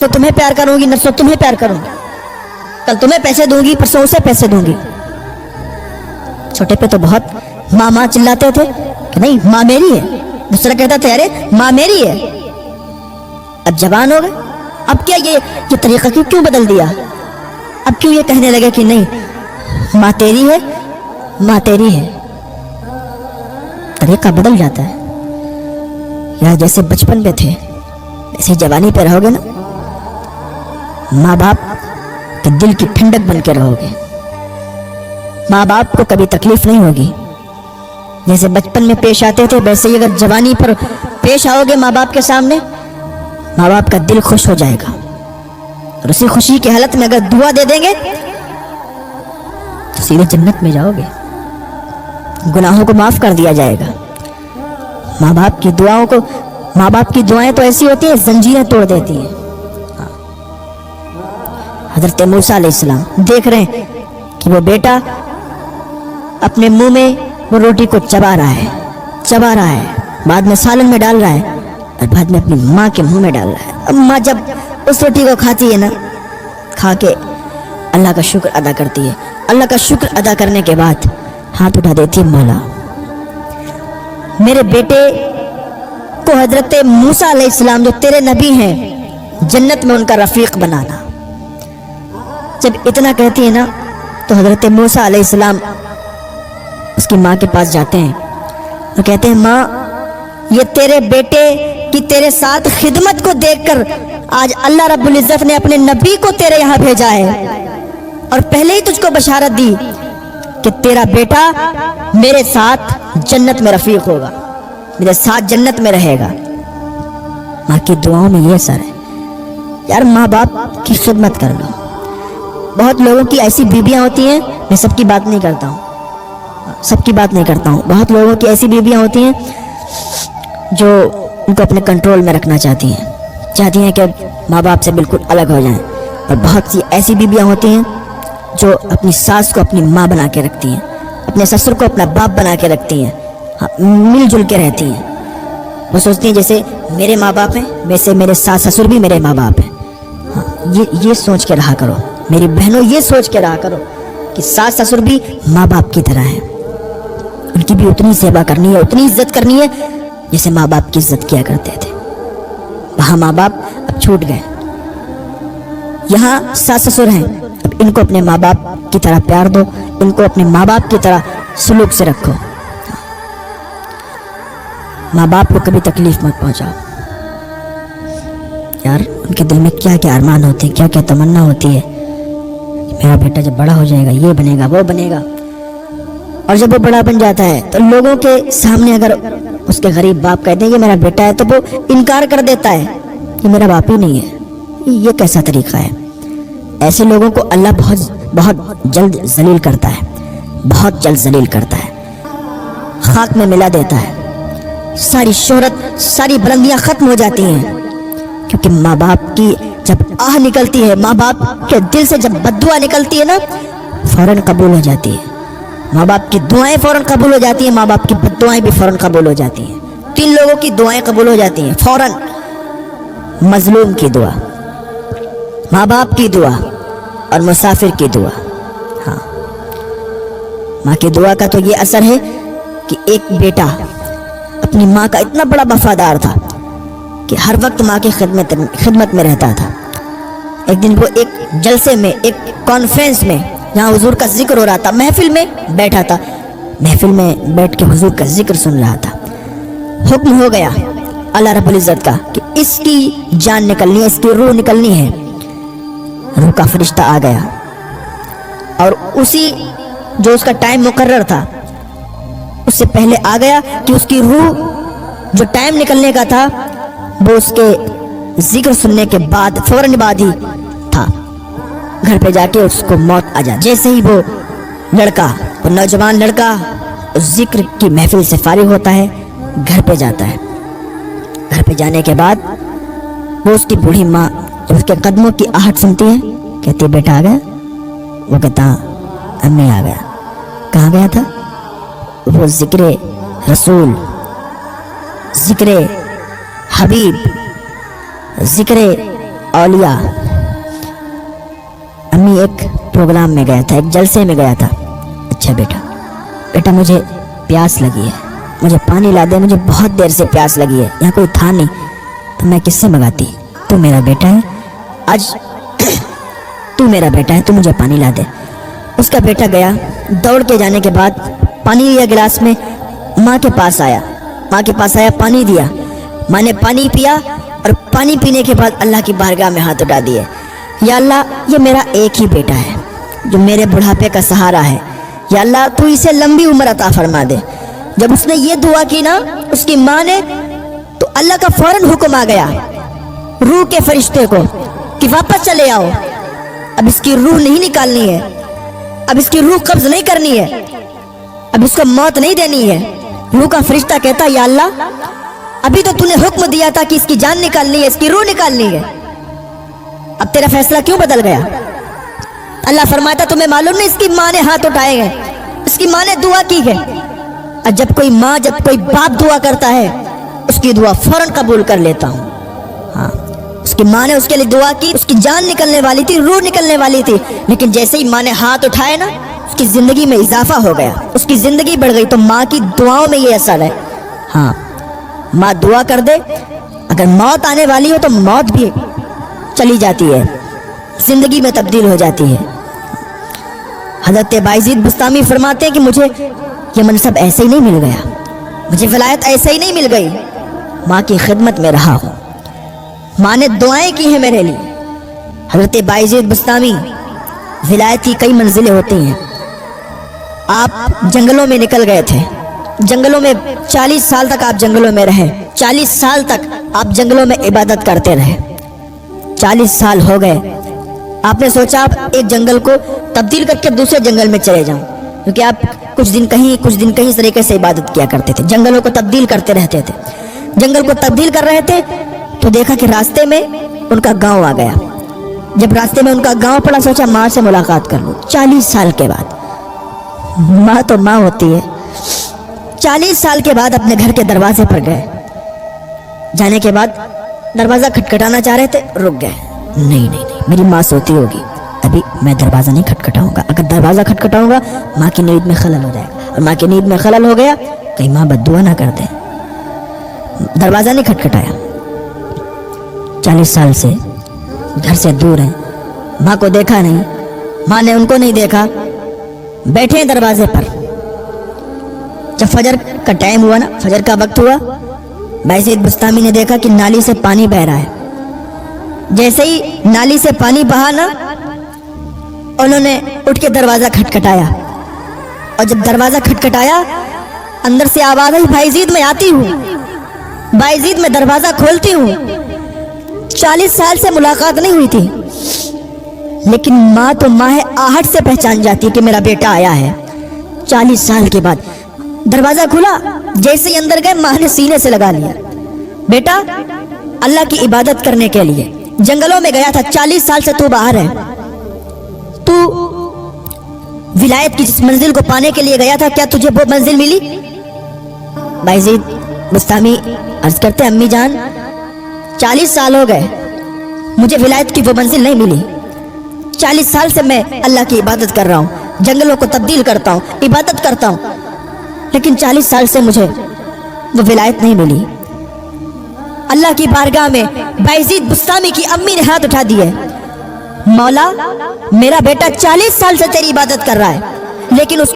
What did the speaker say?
तो तुम्हें प्यार करूंगी, नरसों तुम्हें प्यार करूंगी, कल तुम्हें पैसे दूंगी, परसों उसे पैसे दूंगी। छोटे पे तो बहुत माँ माँ चिल्लाते थे कि नहीं माँ मेरी है, दूसरा कहता था अरे माँ मेरी है। अब जवान हो गए, अब क्या ये तरीका क्यों बदल दिया? अब क्यों ये कहने लगे कि नहीं माँ तेरी है, माँ तेरी है। तरीका बदल जाता है यार। जैसे बचपन में थे वैसे जवानी पे रहोगे ना, माँ बाप के दिल की ठंडक बन के रहोगे। माँ बाप को कभी तकलीफ नहीं होगी। जैसे बचपन में पेश आते थे वैसे ही अगर जवानी पर पेश आओगे माँ बाप के सामने, माँ बाप का दिल खुश हो जाएगा। और उसी खुशी की हालत में अगर दुआ दे देंगे तो सीधे जन्नत में जाओगे, गुनाहों को माफ कर दिया जाएगा। माँ बाप की दुआएं तो ऐसी होती है जंजीरें तोड़ देती हैं। हजरत मूसा अलैहिस्सलाम देख रहे हैं कि वो बेटा अपने मुंह में वो रोटी को चबा रहा है, बाद में सालन में डाल रहा है और बाद में अपनी माँ के मुंह में डाल रहा है। अब माँ जब उस रोटी को खाती है ना, खा के अल्लाह का शुक्र अदा करती है। अल्लाह का शुक्र अदा करने के बाद हाथ उठा देती है, मौला मेरे बेटे को हजरत मूसा अलैहिस्सलाम जो तेरे नबी हैं जन्नत में उनका रफीक बनाना। जब इतना कहती है ना तो हजरत मूसा अलैहिस्सलाम उसकी माँ के पास जाते हैं और कहते हैं माँ ये तेरे बेटे की तेरे साथ खिदमत को देखकर आज अल्लाह रब्बुल इज्जत ने अपने नबी को तेरे यहाँ भेजा है और पहले ही तुझको बशारत दी कि तेरा बेटा मेरे साथ जन्नत में रफीक होगा, मेरे साथ जन्नत में रहेगा। माँ की दुआओं में ये असर है यार। माँ बाप की खिदमत कर लो। बहुत लोगों की ऐसी बीबियां होती हैं, मैं सबकी बात नहीं करता हूँ, बहुत लोगों की ऐसी बीबियां होती हैं जो उनको अपने कंट्रोल में रखना चाहती हैं कि माँ बाप से बिल्कुल अलग हो जाएं। और बहुत सी ऐसी बीबियां होती हैं जो अपनी सास को अपनी माँ बना के रखती हैं, अपने ससुर को अपना बाप बना के रखती हैं, मिलजुल के रहती हैं। वो सोचती हैं जैसे मेरे माँ बाप हैं वैसे मेरे सास ससुर भी मेरे माँ बाप हैं। ये सोच के रहा करो मेरी बहनों, ये सोच के रहा करो कि सास ससुर भी माँ बाप की तरह हैं। उनकी भी उतनी सेवा करनी है, उतनी इज्जत करनी है जैसे माँ बाप की इज्जत किया करते थे। वहाँ माँ बाप अब छूट गए, यहाँ सास ससुर हैं। अब इनको अपने माँ बाप की तरह प्यार दो, इनको अपने माँ बाप की तरह सलूक से रखो। माँ बाप को कभी तकलीफ मत पहुंचाओ यार। उनके दिल में क्या क्या अरमान होते हैं, क्या क्या तमन्ना होती है, मेरा बेटा जब बड़ा हो जाएगा ये बनेगा वो बनेगा। और जब वो बड़ा बन जाता है तो लोगों के सामने अगर उसके गरीब बाप कहते हैं ये मेरा बेटा है तो वो इनकार कर देता है, ये मेरा बाप ही नहीं है। ये कैसा तरीका है? ऐसे लोगों को अल्लाह बहुत जल्द जलील करता है, बहुत जल्द जलील करता है, खाक में मिला देता है। सारी शोहरत सारी बुलंदियां खत्म हो जाती हैं क्योंकि माँ बाप की जब आह निकलती है, माँ बाप के दिल से जब बद्दुआ निकलती है ना फौरन कबूल हो जाती है। माँ बाप की दुआएं फौरन कबूल हो जाती हैं, माँ बाप की बद्दुआएं भी फौरन कबूल हो जाती हैं। 3 लोगों की दुआएं कबूल हो जाती हैं फौरन। मजलूम की दुआ, माँ बाप की दुआ और मुसाफिर की दुआ। हाँ, माँ की दुआ का तो ये असर है कि एक बेटा अपनी माँ का इतना बड़ा वफादार था कि हर वक्त माँ की खिदमत में रहता था। एक दिन वो एक जलसे में, एक कॉन्फ्रेंस में जहाँ हुजूर का जिक्र हो रहा था, महफिल में बैठा था, महफिल में बैठ के हुजूर का जिक्र सुन रहा था। हुक्म हो गया अल्लाह रब्बुल इज्जत का कि इसकी जान निकलनी है, इसकी रूह निकलनी है। रूह का फरिश्ता आ गया और उसी जो उसका टाइम मुकर्रर था उससे पहले आ गया कि उसकी रूह जो टाइम निकलने का था वो उसके जिक्र सुनने के बाद फौरन बाद ही था। घर पे जाके उसको मौत आ जा। जैसे ही वो लड़का, वो नौजवान लड़का उस जिक्र की महफिल से फारिग होता है, घर पे जाता है। घर पे जाने के बाद वो उसकी बूढ़ी माँ जब उसके कदमों की आहट सुनती है कहती है बेटा आ गया? वो कहता अब नहीं आ गया। कहाँ गया था? वो जिक्र रसूल, जिक्र हबीब, जिक्र औलिया, अम्मी एक प्रोग्राम में गया था, एक जलसे में गया था। अच्छा बेटा मुझे प्यास लगी है, मुझे पानी ला दे, मुझे बहुत देर से प्यास लगी है, यहाँ कोई था नहीं तो मैं किससे मंगाती? तू मेरा बेटा है, आज तू मेरा बेटा है, तू मुझे पानी ला दे। उसका बेटा गया, दौड़ के जाने के बाद पानी लिया गिलास में, माँ के पास आया, पानी दिया। माँ ने पानी पिया और पानी पीने के बाद अल्लाह की बारगाह में हाथ उठा दिए, या अल्लाह, ये मेरा एक ही बेटा है जो मेरे बुढ़ापे का सहारा है, या अल्लाह तू इसे लंबी उम्र अता फरमा दे। जब उसने ये दुआ की ना उसकी माँ ने, तो अल्लाह का फौरन हुक्म आ गया रूह के फरिश्ते को कि वापस चले आओ, अब इसकी रूह नहीं निकालनी है, अब इसकी रूह कब्ज नहीं करनी है, अब इसको मौत नहीं देनी है। रूह का फरिश्ता कहता, या अल्लाह, अभी तो तूने हुक्म दिया था कि इसकी जान निकालनी है, इसकी रूह निकालनी है, अब तेरा फैसला क्यों बदल गया? अल्लाह फरमाता, तुम्हें मालूम नहीं इसकी माँ ने हाथ उठाए हैं, इसकी माँ ने दुआ की है। और जब कोई माँ, जब कोई बाप दुआ करता है, उसकी दुआ फौरन कबूल कर लेता हूँ। हाँ, उसकी माँ ने उसके लिए दुआ की, उसकी जान निकलने वाली थी, रूह निकलने वाली थी, लेकिन जैसे ही माँ ने हाथ उठाए ना, उसकी जिंदगी में इजाफा हो गया, उसकी जिंदगी बढ़ गई। तो माँ की दुआओं में ये असर है। हाँ, माँ दुआ कर दे, अगर मौत आने वाली हो तो मौत भी चली जाती है, जिंदगी में तब्दील हो जाती है। हज़रत बायज़ीद बुस्तामी फरमाते हैं कि मुझे ये मनसब ऐसे ही नहीं मिल गया, मुझे विलायत ऐसे ही नहीं मिल गई, माँ की खिदमत में रहा हूँ, माँ ने दुआएं की हैं मेरे लिए। हज़रत बायज़ीद बुस्तामी, विलायत की कई मंजिलें होती हैं। आप जंगलों में निकल गए थे, जंगलों में 40 साल तक आप जंगलों में रहे, 40 साल तक आप जंगलों में इबादत करते रहे। 40 साल हो गए, आपने सोचा आप एक जंगल को तब्दील करके दूसरे जंगल में चले जाऊं, क्योंकि आप कुछ दिन कहीं इस तरीके से इबादत किया करते थे, जंगलों को तब्दील करते रहते थे। जंगल को तब्दील कर रहे थे तो देखा कि रास्ते में उनका गांव आ गया। जब रास्ते में उनका गांव पड़ा, सोचा माँ से मुलाकात कर लूं। 40 साल के बाद, माँ तो माँ होती है। 40 साल के बाद अपने घर के दरवाजे पर गए, जाने के बाद दरवाजा खटखटाना चाह रहे थे, रुक गए। नहीं, मेरी माँ सोती होगी, अभी मैं दरवाजा नहीं खटखटाऊंगा, अगर दरवाजा खटखटाऊंगा माँ की नींद में खलल हो जाएगा, और माँ की नींद में खलल हो गया कहीं माँ बद्दुआ ना कर दे। दरवाजा नहीं खटखटाया। 40 साल से घर से दूर है, माँ को देखा नहीं, माँ ने उनको नहीं देखा, बैठे हैं दरवाजे पर। जब फजर का टाइम हुआ ना, फजर का वक्त हुआ, बायज़ीद बुस्तामी ने देखा कि नाली से पानी बह रहा है। जैसे ही नाली से पानी बहा ना, उन्होंने उठ के दरवाजा खटखटाया, और जब दरवाजा खटखटाया अंदर से आवाज आई, बायज़ीद मैं आती हूँ, बायज़ीद मैं दरवाजा खोलती हूँ। 40 साल से मुलाकात नहीं हुई थी, लेकिन माँ तो माँ है, आहट से पहचान जाती है कि मेरा बेटा आया है। 40 साल के बाद दरवाजा खुला, जैसे ही अंदर गए माँ ने सीने से लगा लिया, बेटा अल्लाह की इबादत करने के लिए जंगलों में गया था, 40 साल से तू बाहर है, तू विलायत की जिस मंजिल को पाने के लिए गया था, क्या तुझे वो मंजिल मिली? बायज़ीद बुस्तामी अर्ज करते, अम्मी जान 40 साल हो गए, मुझे विलायत की वो मंजिल नहीं मिली। 40 साल से मैं अल्लाह की इबादत कर रहा हूँ, जंगलों को तब्दील करता हूँ, इबादत करता हूँ, लेकिन 40 साल से मुझे वो विलायत नहीं मिली। अल्लाह की बारगाह में बायज़ीद बुस्तामी की अम्मी ने हाथ उठा दिए, मौला मेरा बेटा 40 साल से तेरी इबादत कर रहा है, लेकिन उस